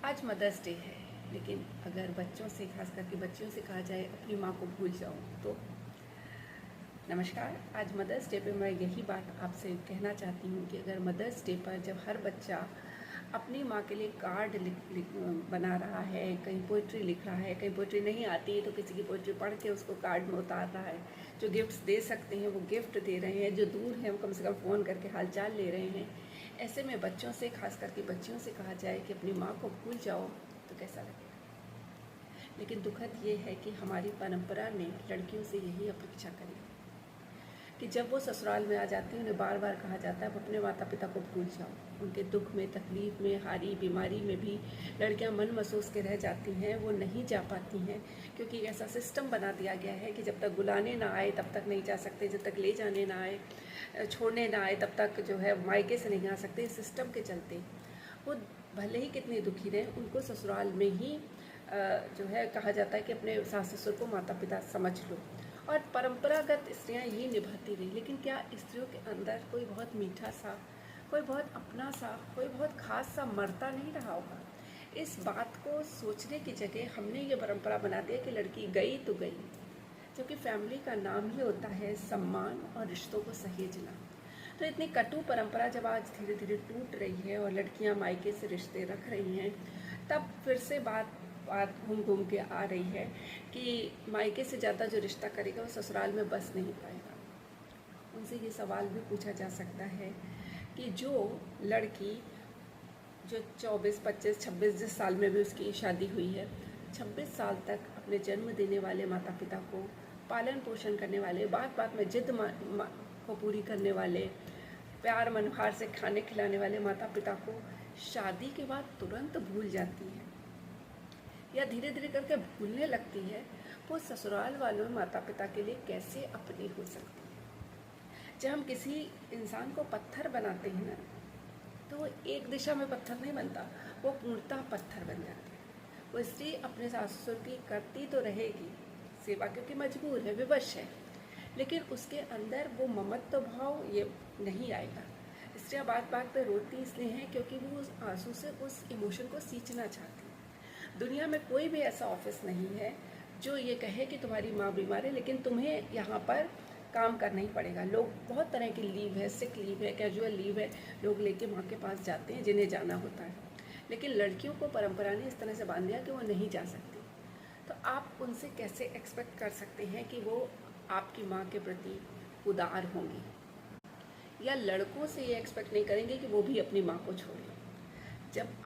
आज mother's day है, लेकिन अगर बच्चों से, खास करके बच्चियों से कहा जाए अपनी माँ को भूल जाओ तो नमस्कार। आज मदर्स डे पे मैं यही बात आपसे कहना चाहती हूँ कि अगर मदर्स डे पर जब हर बच्चा अपनी माँ के लिए कार्ड बना रहा है, कहीं पोइट्री लिख रहा है, कहीं पोइट्री नहीं आती है तो किसी की पोइट्री पढ़ के उसको कार्ड में उतार रहा है, जो गिफ्ट्स दे सकते हैं वो गिफ्ट दे रहे हैं, जो दूर हैं वो कम से कम फ़ोन करके हालचाल ले रहे हैं, ऐसे में बच्चों से, खास करके बच्चियों से कहा जाए कि अपनी माँ को भूल जाओ तो कैसा लगेगा। लेकिन दुखद ये है कि हमारी परंपरा ने लड़कियों से यही अपेक्षा करी कि जब वो ससुराल में आ जाती हैं उन्हें बार बार कहा जाता है आप अपने माता पिता को भूल जाओ। उनके दुख में, तकलीफ़ में, हारी बीमारी में भी लड़कियां मन महसूस के रह जाती हैं, वो नहीं जा पाती हैं क्योंकि ऐसा सिस्टम बना दिया गया है कि जब तक बुलाने ना आए तब तक नहीं जा सकते, जब तक ले जाने ना आए, छोड़ने ना आए तब तक जो है मायके से नहीं आ सकते। इस सिस्टम के चलते वो भले ही कितनी दुखी रहें, उनको ससुराल में ही जो है कहा जाता है कि अपने सास ससुर को माता पिता समझ लो, और परंपरागत स्त्रियां यही निभाती रही। लेकिन क्या स्त्रियों के अंदर कोई बहुत मीठा सा, कोई बहुत अपना सा, कोई बहुत खास सा मरता नहीं रहा होगा? इस बात को सोचने की जगह हमने ये परंपरा बना दिया कि लड़की गई तो गई, जबकि फैमिली का नाम ही होता है सम्मान और रिश्तों को सहेजना। तो इतनी कटु परंपरा जब आज धीरे धीरे टूट रही है और लड़कियां मायके से रिश्ते रख रही हैं, तब फिर से बात घूम घूम के आ रही है कि मायके से ज़्यादा जो रिश्ता करेगा वो ससुराल में बस नहीं पाएगा। उनसे ये सवाल भी पूछा जा सकता है कि जो लड़की जो 24, 25, 26 जिस साल में भी उसकी शादी हुई है, 26 साल तक अपने जन्म देने वाले माता पिता को पालन पोषण करने वाले, बात बात में जिद को पूरी करने वाले, प्यार मनोहार से खाने खिलाने वाले माता पिता को शादी के बाद तुरंत भूल जाती है या धीरे धीरे करके भूलने लगती है, वो ससुराल वालों माता पिता के लिए कैसे अपनी हो सकती है। जब हम किसी इंसान को पत्थर बनाते हैं ना, तो वो एक दिशा में पत्थर नहीं बनता, वो पूर्णतः पत्थर बन जाता है। वो स्त्री अपने सास ससुर की करती तो रहेगी सेवा क्योंकि मजबूर है, विवश है, लेकिन उसके अंदर वो ममत्व भाव ये नहीं आएगा। स्त्रियाँ बात बात पे रोती इसलिए हैं क्योंकि वो उस आंसू से उस इमोशन को सींचना चाहती हैं। दुनिया में कोई भी ऐसा ऑफिस नहीं है जो ये कहे कि तुम्हारी माँ बीमार है लेकिन तुम्हें यहाँ पर काम करना ही पड़ेगा। लोग बहुत तरह की लीव है, सिक लीव है, कैजुअल लीव है, लोग लेके माँ के पास जाते हैं जिन्हें जाना होता है, लेकिन लड़कियों को परंपरा ने इस तरह से बांध दिया कि वो नहीं जा सकती। तो आप उनसे कैसे एक्सपेक्ट कर सकते हैं कि वो आपकी माँ के प्रति उदार होंगी, या लड़कों से ये एक्सपेक्ट नहीं करेंगे कि वो भी अपनी माँ को छोड़ें। जब